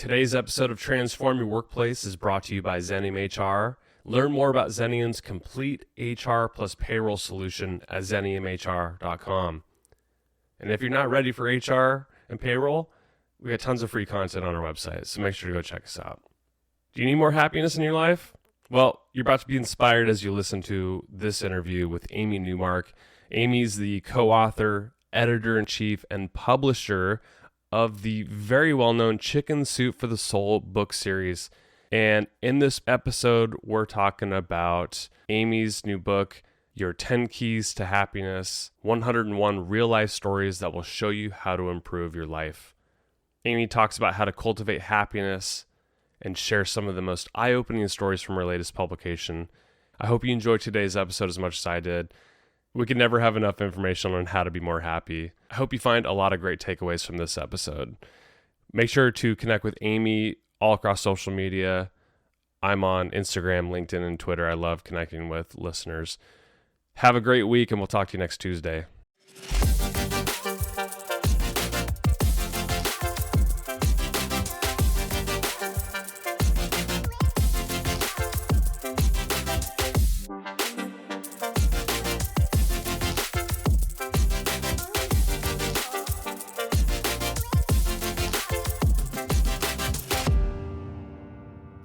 Today's episode of Transform Your Workplace is brought to you by Xenium HR. Learn more about Xenium's complete HR plus payroll solution at xeniumhr.com. And if you're not ready for HR and payroll, we got tons of free content on our website, so make sure to go check us out. Do you need more happiness in your life? Well, you're about to be inspired as you listen to this interview with Amy Newmark. Amy's the co-author, editor-in-chief, and publisher of the very well-known Chicken Soup for the Soul book series. And in this episode, we're talking about Amy's new book, Your 10 Keys to Happiness, 101 real-life stories that will show you how to improve your life. Amy talks about how to cultivate happiness and share some of the most eye-opening stories from her latest publication. I hope you enjoyed today's episode as much as I did. We could never have enough information on how to be more happy. I hope you find a lot of great takeaways from this episode. Make sure to connect with Amy all across social media. I'm on Instagram, LinkedIn, and Twitter. I love connecting with listeners. Have a great week, and we'll talk to you next Tuesday.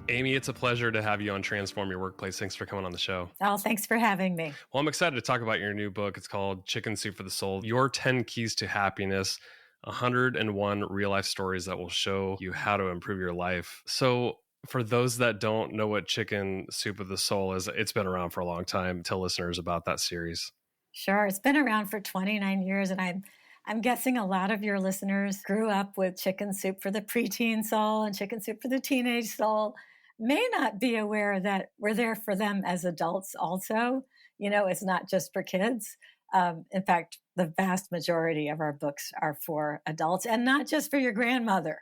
Amy, it's a pleasure to have you on Transform Your Workplace. Thanks for coming on the show. Oh, thanks for having me. Well, I'm excited to talk about your new book. It's called Chicken Soup for the Soul, Your 10 Keys to Happiness, 101 real-life stories that will show you how to improve your life. So for those that don't know what Chicken Soup of the Soul is, it's been around for a long time. Tell listeners about that series. Sure. It's been around for 29 years, and I'm guessing a lot of your listeners grew up with Chicken Soup for the preteen soul and Chicken Soup for the teenage soul. May not be aware that we're there for them as adults also. You know, it's not just for kids. In fact, the vast majority of our books are for adults, and not just for your grandmother.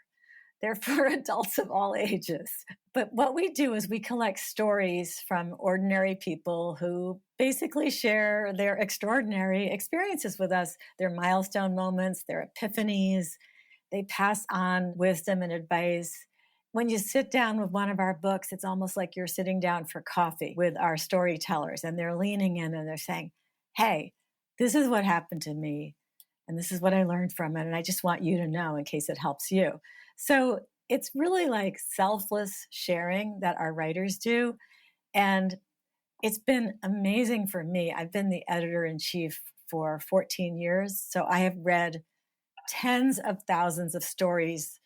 They're for adults of all ages. But what we do is we collect stories from ordinary people who basically share their extraordinary experiences with us, their milestone moments, their epiphanies. They pass on wisdom and advice. When you sit down with one of our books, it's almost like you're sitting down for coffee with our storytellers, and they're leaning in and they're saying, hey, this is what happened to me, and this is what I learned from it, and I just want you to know in case it helps you. So it's really like selfless sharing that our writers do, and it's been amazing for me. I've been the editor-in-chief for 14 years, so I have read tens of thousands of stories,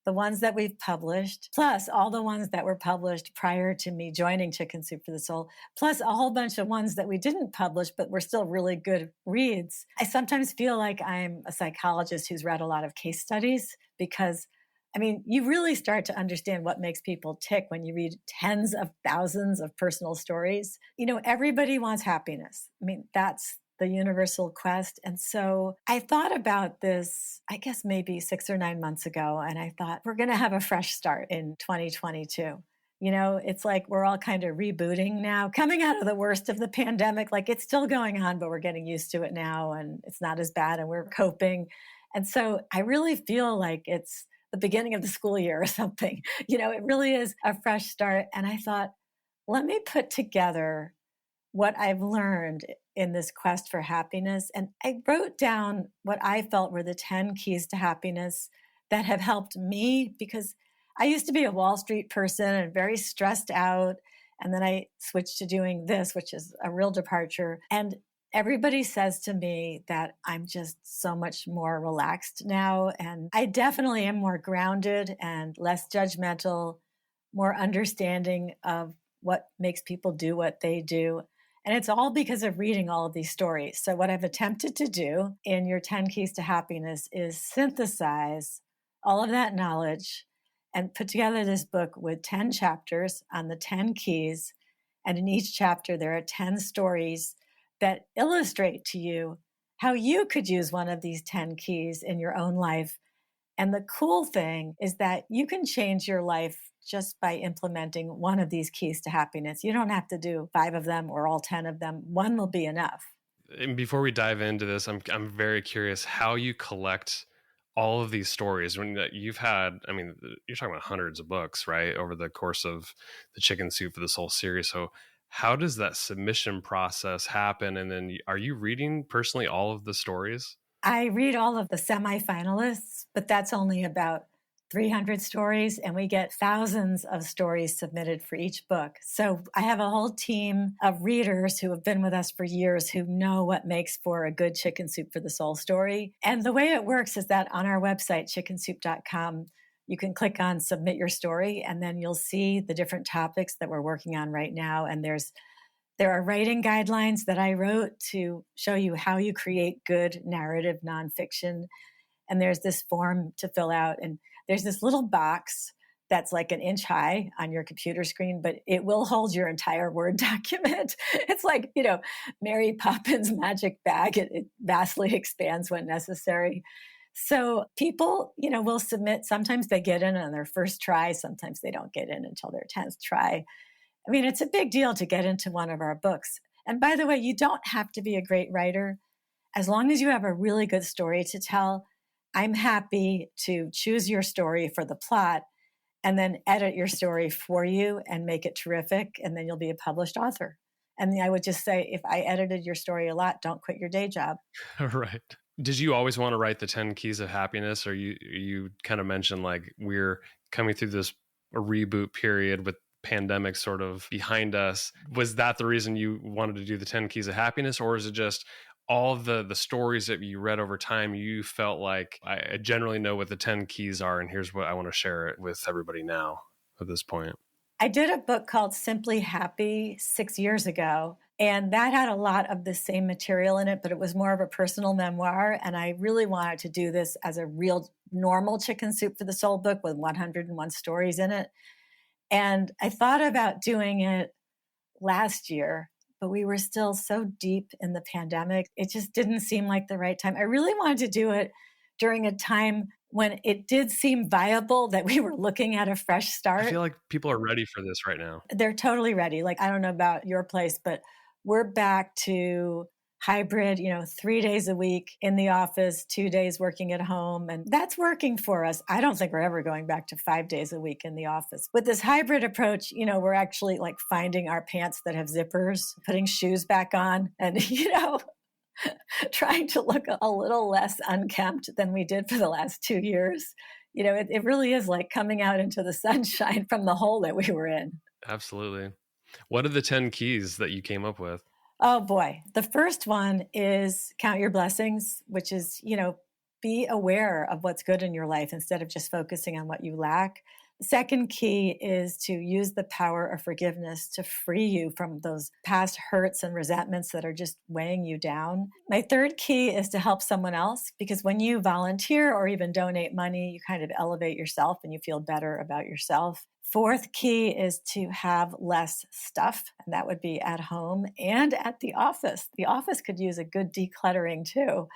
the ones that we've published, plus all the ones that were published prior to me joining Chicken Soup for the Soul, plus a whole bunch of ones that we didn't publish, but were still really good reads. I sometimes feel like I'm a psychologist who's read a lot of case studies because, I mean, you really start to understand what makes people tick when you read tens of thousands of personal stories. You know, everybody wants happiness. I mean, that's the universal quest. And so I thought about this, I guess maybe 6 or 9 months ago, and I thought we're going to have a fresh start in 2022. You know, it's like we're all kind of rebooting now, coming out of the worst of the pandemic. Like it's still going on, but we're getting used to it now and it's not as bad and we're coping. And so I really feel like it's the beginning of the school year or something. You know, it really is a fresh start. And I thought, let me put together what I've learned in this quest for happiness. And I wrote down what I felt were the 10 keys to happiness that have helped me, because I used to be a Wall Street person and very stressed out. And then I switched to doing this, which is a real departure. And everybody says to me that I'm just so much more relaxed now. And I definitely am more grounded and less judgmental, more understanding of what makes people do what they do. And it's all because of reading all of these stories. So what I've attempted to do in your 10 Keys to Happiness is synthesize all of that knowledge and put together this book with 10 chapters on the 10 keys. And in each chapter, there are 10 stories that illustrate to you how you could use one of these 10 keys in your own life. And the cool thing is that you can change your life just by implementing one of these keys to happiness. You don't have to do 5 of them or all 10 of them. One will be enough. And before we dive into this, I'm very curious how you collect all of these stories when you've had, I mean, you're talking about hundreds of books, right, over the course of the Chicken Soup for the Soul series. So how does that submission process happen? And then are you reading personally all of the stories? I read all of the semifinalists, but that's only about 300 stories, and we get thousands of stories submitted for each book. So I have a whole team of readers who have been with us for years who know what makes for a good Chicken Soup for the Soul story. And the way it works is that on our website, chickensoup.com, you can click on submit your story, and then you'll see the different topics that we're working on right now. And there are writing guidelines that I wrote to show you how you create good narrative nonfiction. And there's this form to fill out. And there's this little box that's like an inch high on your computer screen, but it will hold your entire Word document. It's like, Mary Poppins magic bag. It vastly expands when necessary. So people, will submit. Sometimes they get in on their first try. Sometimes they don't get in until their 10th try. I mean, it's a big deal to get into one of our books. And by the way, you don't have to be a great writer. As long as you have a really good story to tell, I'm happy to choose your story for the plot and then edit your story for you and make it terrific. And then you'll be a published author. And I would just say, if I edited your story a lot, don't quit your day job. Right. Did you always want to write the 10 Keys of Happiness? Or you kind of mentioned like we're coming through this a reboot period with pandemic sort of behind us. Was that the reason you wanted to do the 10 Keys of Happiness? Or is it just all the stories that you read over time, you felt like I generally know what the 10 keys are, and here's what I want to share it with everybody now at this point? I did a book called Simply Happy 6 years ago, and that had a lot of the same material in it, but it was more of a personal memoir. And I really wanted to do this as a real normal Chicken Soup for the Soul book with 101 stories in it. And I thought about doing it last year, but we were still so deep in the pandemic. It just didn't seem like the right time. I really wanted to do it during a time when it did seem viable that we were looking at a fresh start. I feel like people are ready for this right now. They're totally ready. Like, I don't know about your place, but we're back to hybrid, 3 days a week in the office, 2 days working at home. And that's working for us. I don't think we're ever going back to 5 days a week in the office. With this hybrid approach, we're actually like finding our pants that have zippers, putting shoes back on, and, trying to look a little less unkempt than we did for the last 2 years. It really is like coming out into the sunshine from the hole that we were in. Absolutely. What are the 10 keys that you came up with? Oh boy. The first one is count your blessings, which is, be aware of what's good in your life instead of just focusing on what you lack. The second key is to use the power of forgiveness to free you from those past hurts and resentments that are just weighing you down. My third key is to help someone else, because when you volunteer or even donate money, you kind of elevate yourself and you feel better about yourself. Fourth key is to have less stuff, and that would be at home and at the office. The office could use a good decluttering too.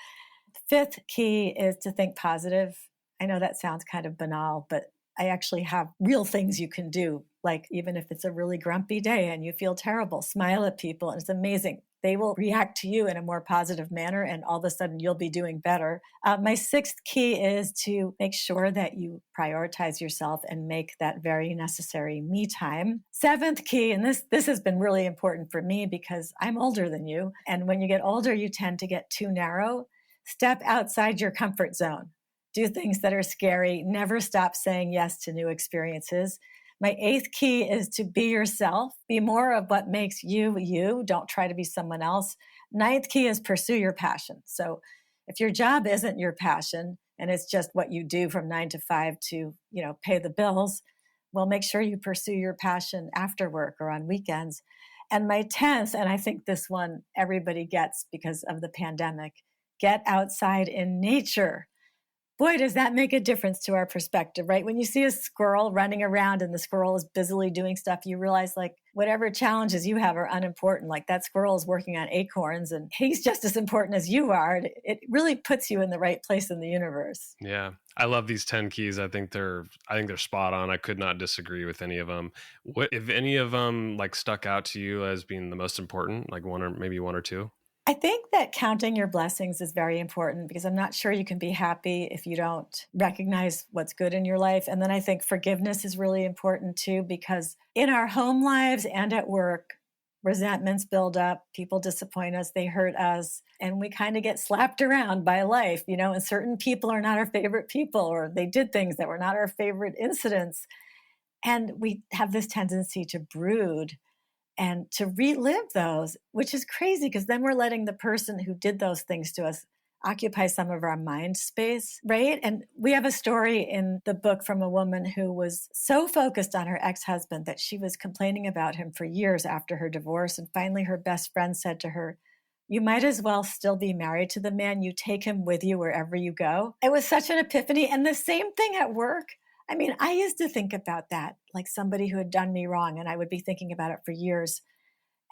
Fifth key is to think positive. I know that sounds kind of banal, but I actually have real things you can do. Like, even if it's a really grumpy day and you feel terrible, smile at people, and it's amazing. They will react to you in a more positive manner, and all of a sudden you'll be doing better. My sixth key is to make sure that you prioritize yourself and make that very necessary me time. Seventh key, and this has been really important for me because I'm older than you. And when you get older, you tend to get too narrow. Step outside your comfort zone. Do things that are scary. Never stop saying yes to new experiences. My eighth key is to be yourself. Be more of what makes you, you. Don't try to be someone else. Ninth key is pursue your passion. So if your job isn't your passion and it's just what you do from 9 to 5 to, pay the bills, well, make sure you pursue your passion after work or on weekends. And my 10th, and I think this one everybody gets because of the pandemic, get outside in nature. Boy, does that make a difference to our perspective, right? When you see a squirrel running around and the squirrel is busily doing stuff, you realize like whatever challenges you have are unimportant. Like that squirrel is working on acorns and he's just as important as you are. It really puts you in the right place in the universe. Yeah. I love these 10 keys. I think they're spot on. I could not disagree with any of them. What, if any of them like stuck out to you as being the most important, like one or two? I think that counting your blessings is very important because I'm not sure you can be happy if you don't recognize what's good in your life. And then I think forgiveness is really important too, because in our home lives and at work, resentments build up, people disappoint us, they hurt us, and we kind of get slapped around by life, and certain people are not our favorite people, or they did things that were not our favorite incidents. And we have this tendency to brood and to relive those, which is crazy because then we're letting the person who did those things to us occupy some of our mind space, right? And we have a story in the book from a woman who was so focused on her ex-husband that she was complaining about him for years after her divorce. And finally, her best friend said to her, "You might as well still be married to the man. You take him with you wherever you go." It was such an epiphany. And the same thing at work. I mean, I used to think about that like somebody who had done me wrong, and I would be thinking about it for years.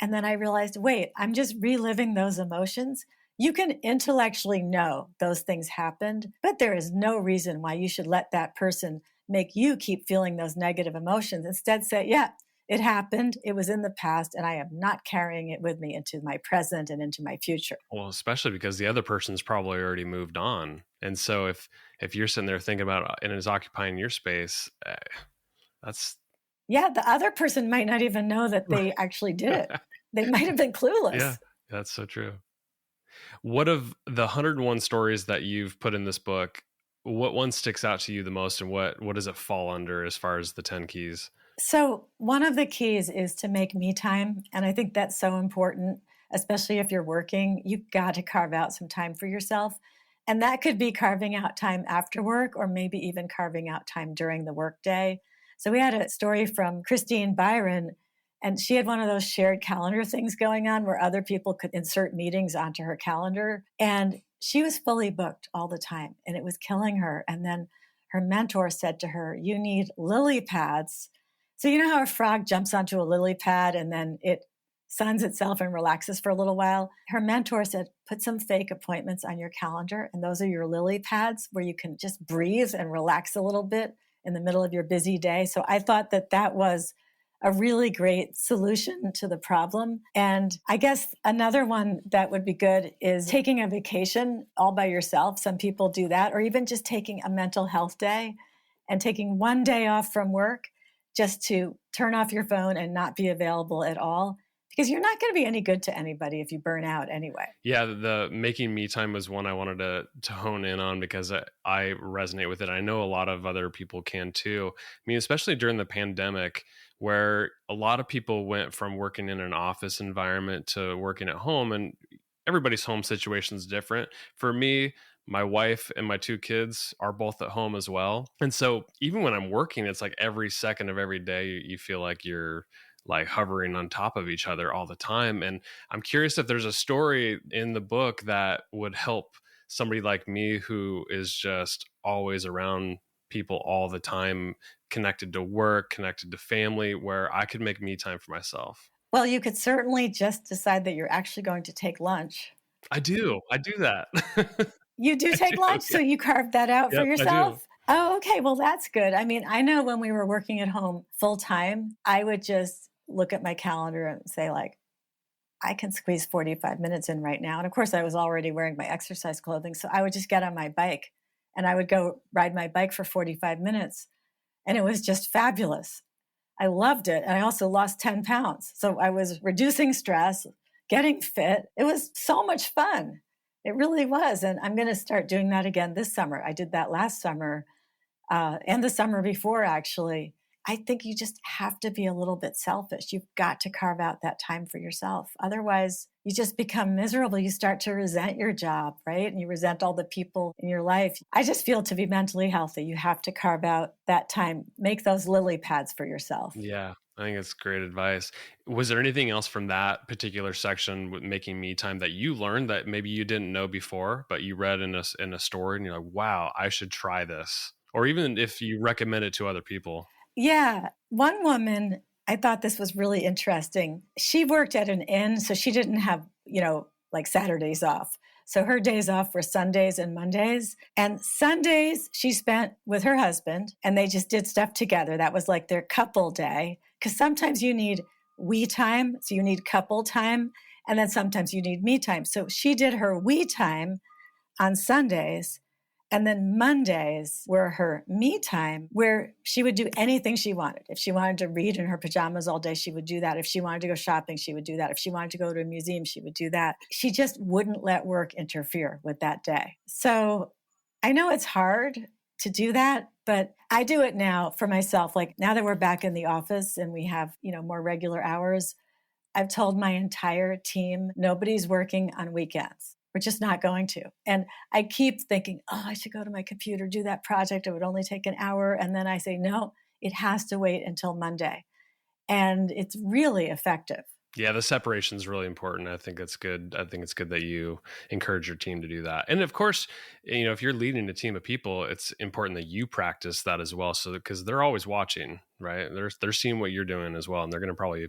And then I realized, wait, I'm just reliving those emotions. You can intellectually know those things happened, but there is no reason why you should let that person make you keep feeling those negative emotions. Instead, say, yeah, it happened. It was in the past, and I am not carrying it with me into my present and into my future. Well, especially because the other person's probably already moved on. And so if you're sitting there thinking about and is occupying your space, that's... Yeah, the other person might not even know that they actually did it. They might have been clueless. Yeah, that's so true. What of the 101 stories that you've put in this book, what one sticks out to you the most, and what does it fall under as far as the 10 keys? So one of the keys is to make me time. And I think that's so important, especially if you're working. You've got to carve out some time for yourself. And that could be carving out time after work, or maybe even carving out time during the workday. So we had a story from Christine Byron, and she had one of those shared calendar things going on where other people could insert meetings onto her calendar. And she was fully booked all the time, and it was killing her. And then her mentor said to her, "You need lily pads." So you know how a frog jumps onto a lily pad and then it suns itself and relaxes for a little while? Her mentor said, put some fake appointments on your calendar, and those are your lily pads where you can just breathe and relax a little bit in the middle of your busy day. So I thought that that was a really great solution to the problem. And I guess another one that would be good is taking a vacation all by yourself. Some people do that, or even just taking a mental health day and taking one day off from work just to turn off your phone and not be available at all. Because you're not going to be any good to anybody if you burn out anyway. Yeah, the making me time was one I wanted to hone in on because I resonate with it. I know a lot of other people can too. I mean, especially during the pandemic, where a lot of people went from working in an office environment to working at home, and everybody's home situation is different. For me, my wife and my 2 kids are both at home as well. And so even when I'm working, it's like every second of every day, you feel like you're like hovering on top of each other all the time. And I'm curious if there's a story in the book that would help somebody like me who is just always around people all the time, connected to work, connected to family, where I could make me time for myself. Well, you could certainly just decide that you're actually going to take lunch. I do that. You do take lunch, so you carved that out for Yep, I do. yourself? Oh, okay. Well, that's good. I mean, I know when we were working at home full time, I would just look at my calendar and say, like, I can squeeze 45 minutes in right now. And of course, I was already wearing my exercise clothing. So I would just get on my bike and I would go ride my bike for 45 minutes. And it was just fabulous. I loved it. And I also lost 10 pounds. So I was reducing stress, getting fit. It was so much fun. It really was. And I'm going to start doing that again this summer. I did that last summer and the summer before, actually. I think you just have to be a little bit selfish. You've got to carve out that time for yourself. Otherwise, you just become miserable. You start to resent your job, right? And you resent all the people in your life. I just feel to be mentally healthy, you have to carve out that time. Make those lily pads for yourself. Yeah, I think it's great advice. Was there anything else from that particular section with making me time that you learned that maybe you didn't know before, but you read in a story and you're like, wow, I should try this? Or even if you recommend it to other people. Yeah. One woman, I thought this was really interesting. She worked at an inn, so she didn't have, like Saturdays off. So her days off were Sundays and Mondays. And Sundays she spent with her husband, and they just did stuff together. That was like their couple day. Because sometimes you need we time, so you need couple time. And then sometimes you need me time. So she did her we time on Sundays. And then Mondays were her me time, where she would do anything she wanted. If she wanted to read in her pajamas all day, she would do that. If she wanted to go shopping, she would do that. If she wanted to go to a museum, she would do that. She just wouldn't let work interfere with that day. So I know it's hard to do that, but I do it now for myself. Like now that we're back in the office and we have, more regular hours, I've told my entire team, nobody's working on weekends. We're just not going to. And I keep thinking, I should go to my computer, do that project. It would only take an hour. And then I say, no, it has to wait until Monday. And it's really effective. Yeah, the separation is really important. I think it's good. I think it's good that you encourage your team to do that. And of course, if you're leading a team of people, it's important that you practice that as well. So because they're always watching, right? They're seeing what you're doing as well. And they're going to probably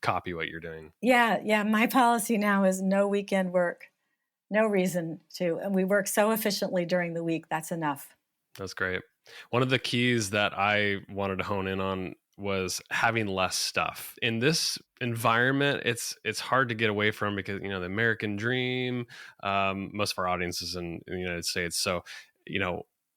copy what you're doing. Yeah. My policy now is no weekend work. No reason to. And we work so efficiently during the week. That's enough. That's great. One of the keys that I wanted to hone in on was having less stuff. In this environment, it's hard to get away from because, the American dream, most of our audience is in the United States. So,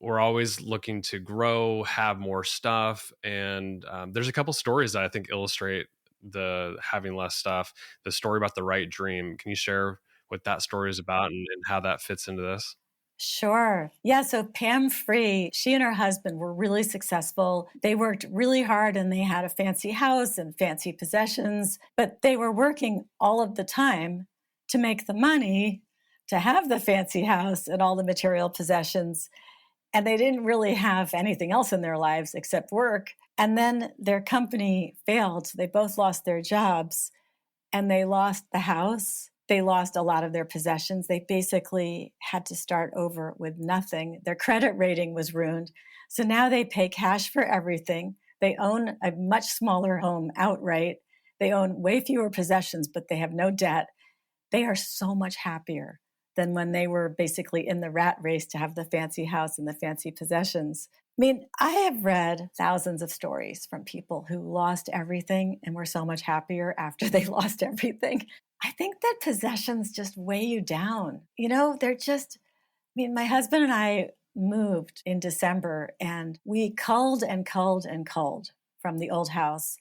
we're always looking to grow, have more stuff. And there's a couple stories that I think illustrate the having less stuff. The story about the right dream. Can you share what that story is about and how that fits into this? Sure. Yeah. So Pam Free, she and her husband were really successful. They worked really hard and they had a fancy house and fancy possessions, but they were working all of the time to make the money to have the fancy house and all the material possessions. And they didn't really have anything else in their lives except work. And then their company failed. So they both lost their jobs and they lost the house. They lost a lot of their possessions. They basically had to start over with nothing. Their credit rating was ruined. So now they pay cash for everything. They own a much smaller home outright. They own way fewer possessions, but they have no debt. They are so much happier than when they were basically in the rat race to have the fancy house and the fancy possessions. I mean, I have read thousands of stories from people who lost everything and were so much happier after they lost everything. I think that possessions just weigh you down. They're just, my husband and I moved in December and we culled and culled and culled from the old house.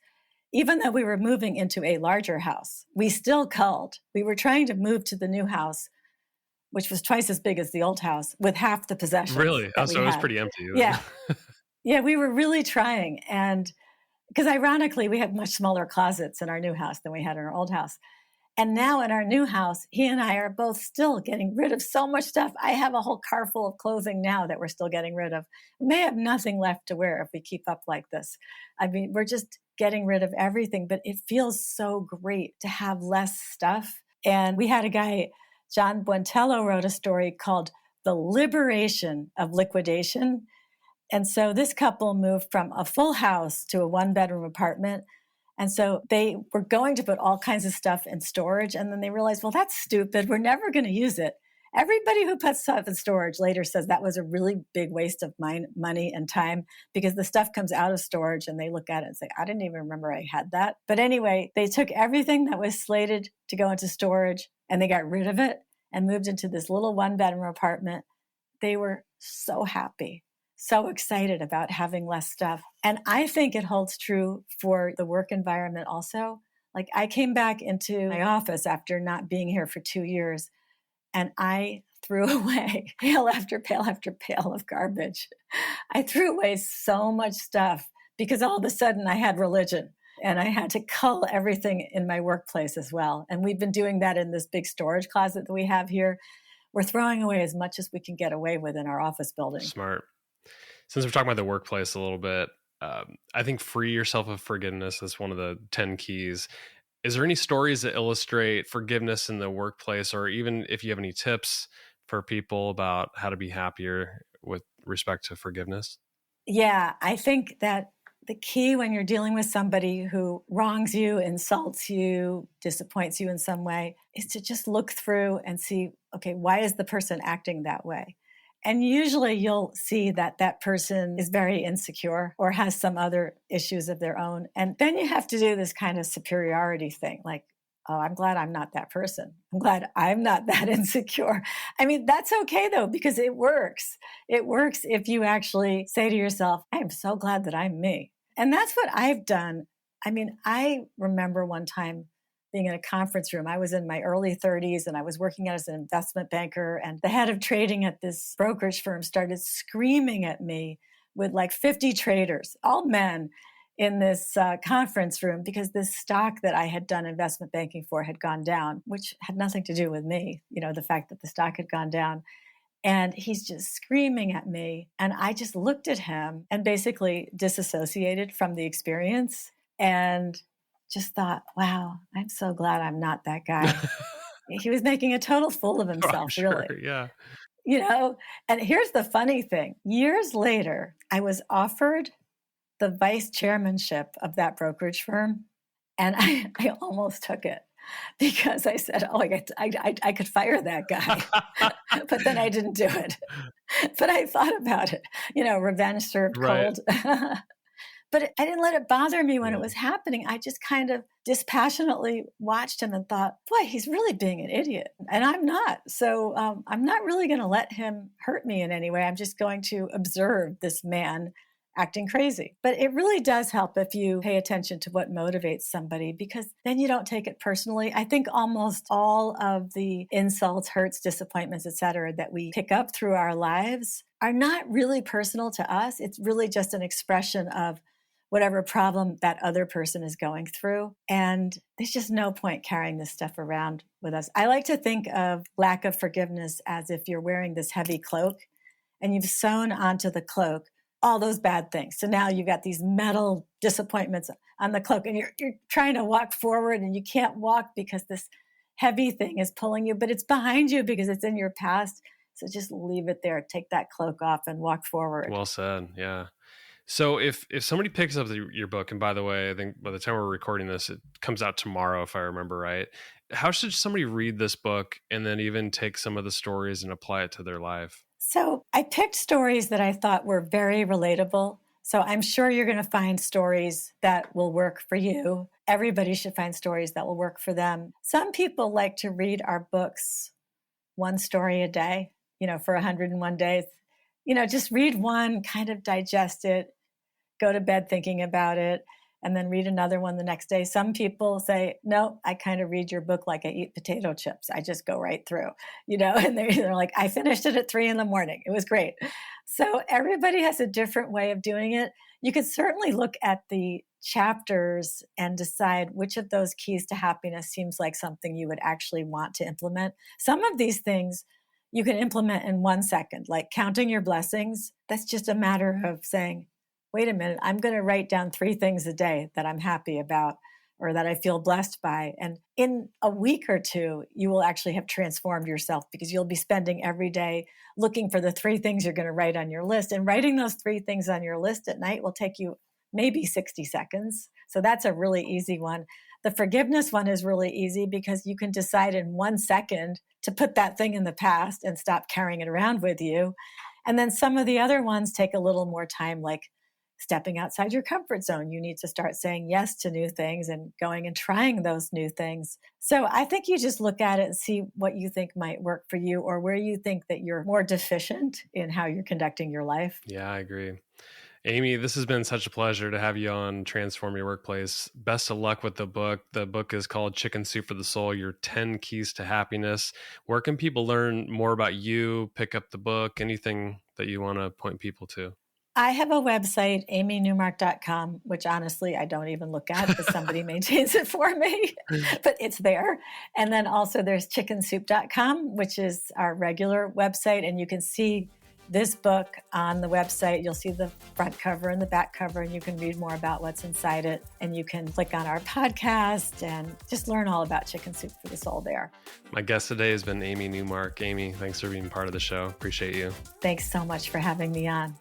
Even though we were moving into a larger house, we still culled. We were trying to move to the new house, which was twice as big as the old house with half the possessions. Really? So it was pretty empty. Yeah. Yeah, we were really trying. And because ironically, we have much smaller closets in our new house than we had in our old house. And now in our new house, he and I are both still getting rid of so much stuff. I have a whole car full of clothing now that we're still getting rid of. We may have nothing left to wear if we keep up like this. We're just getting rid of everything, but it feels so great to have less stuff. And we had a guy, John Buentello, wrote a story called The Liberation of Liquidation. And so this couple moved from a full house to a one-bedroom apartment. And so they were going to put all kinds of stuff in storage. And then they realized, well, that's stupid. We're never going to use it. Everybody who puts stuff in storage later says that was a really big waste of money and time because the stuff comes out of storage and they look at it and say, I didn't even remember I had that. But anyway, they took everything that was slated to go into storage and they got rid of it and moved into this little one-bedroom apartment. They were so happy, so excited about having less stuff. And I think it holds true for the work environment also. Like I came back into my office after not being here for 2 years and I threw away pail after pail after pail of garbage. I threw away so much stuff because all of a sudden I had religion and I had to cull everything in my workplace as well. And we've been doing that in this big storage closet that we have here. We're throwing away as much as we can get away with in our office building. Smart. Since we're talking about the workplace a little bit, I think free yourself of forgiveness is one of the 10 keys. Is there any stories that illustrate forgiveness in the workplace, or even if you have any tips for people about how to be happier with respect to forgiveness? Yeah, I think that the key when you're dealing with somebody who wrongs you, insults you, disappoints you in some way, is to just look through and see, okay, why is the person acting that way? And usually you'll see that that person is very insecure or has some other issues of their own. And then you have to do this kind of superiority thing, like, oh, I'm glad I'm not that person. I'm glad I'm not that insecure. I mean, that's okay though, because it works. It works if you actually say to yourself, I'm so glad that I'm me. And that's what I've done. I mean, I remember one time being in a conference room. I was in my early 30s and I was working as an investment banker, and the head of trading at this brokerage firm started screaming at me with like 50 traders, all men, in this conference room because this stock that I had done investment banking for had gone down, which had nothing to do with me, the fact that the stock had gone down. And he's just screaming at me. And I just looked at him and basically disassociated from the experience and just thought, wow, I'm so glad I'm not that guy. He was making a total fool of himself, sure, really. Yeah. And here's the funny thing. Years later, I was offered the vice chairmanship of that brokerage firm. And I almost took it because I said, oh, I could fire that guy. But then I didn't do it. But I thought about it, revenge served cold. But I didn't let it bother me when it was happening. I just kind of dispassionately watched him and thought, boy, he's really being an idiot. And I'm not. So I'm not really going to let him hurt me in any way. I'm just going to observe this man acting crazy. But it really does help if you pay attention to what motivates somebody, because then you don't take it personally. I think almost all of the insults, hurts, disappointments, etc., that we pick up through our lives are not really personal to us. It's really just an expression of whatever problem that other person is going through. And there's just no point carrying this stuff around with us. I like to think of lack of forgiveness as if you're wearing this heavy cloak and you've sewn onto the cloak all those bad things. So now you've got these metal disappointments on the cloak and you're trying to walk forward and you can't walk because this heavy thing is pulling you, but it's behind you because it's in your past. So just leave it there, take that cloak off and walk forward. Well said. Yeah. So if somebody picks up your book, and by the way, I think by the time we're recording this, it comes out tomorrow, if I remember right. How should somebody read this book and then even take some of the stories and apply it to their life? So I picked stories that I thought were very relatable. So I'm sure you're going to find stories that will work for you. Everybody should find stories that will work for them. Some people like to read our books one story a day, for 101 days. Just read one, kind of digest it, go to bed thinking about it, and then read another one the next day. Some people say, no, I kind of read your book like I eat potato chips. I just go right through, and they're like, I finished it at 3 a.m. It was great. So everybody has a different way of doing it. You could certainly look at the chapters and decide which of those keys to happiness seems like something you would actually want to implement. Some of these things you can implement in 1 second, like counting your blessings. That's just a matter of saying, wait a minute, I'm going to write down 3 things a day that I'm happy about or that I feel blessed by. And in a week or 2, you will actually have transformed yourself because you'll be spending every day looking for the 3 things you're going to write on your list. And writing those 3 things on your list at night will take you maybe 60 seconds. So that's a really easy one. The forgiveness one is really easy because you can decide in 1 second to put that thing in the past and stop carrying it around with you. And then some of the other ones take a little more time, like stepping outside your comfort zone. You need to start saying yes to new things and going and trying those new things. So I think you just look at it and see what you think might work for you or where you think that you're more deficient in how you're conducting your life. Yeah, I agree. Amy, this has been such a pleasure to have you on Transform Your Workplace. Best of luck with the book. The book is called Chicken Soup for the Soul, Your 10 Keys to Happiness. Where can people learn more about you, pick up the book, anything that you want to point people to? I have a website, amynewmark.com, which honestly I don't even look at because somebody maintains it for me, but it's there. And then also there's chickensoup.com, which is our regular website. And you can see this book on the website. You'll see the front cover and the back cover, and you can read more about what's inside it. And you can click on our podcast and just learn all about Chicken Soup for the Soul there. My guest today has been Amy Newmark. Amy, thanks for being part of the show. Appreciate you. Thanks so much for having me on.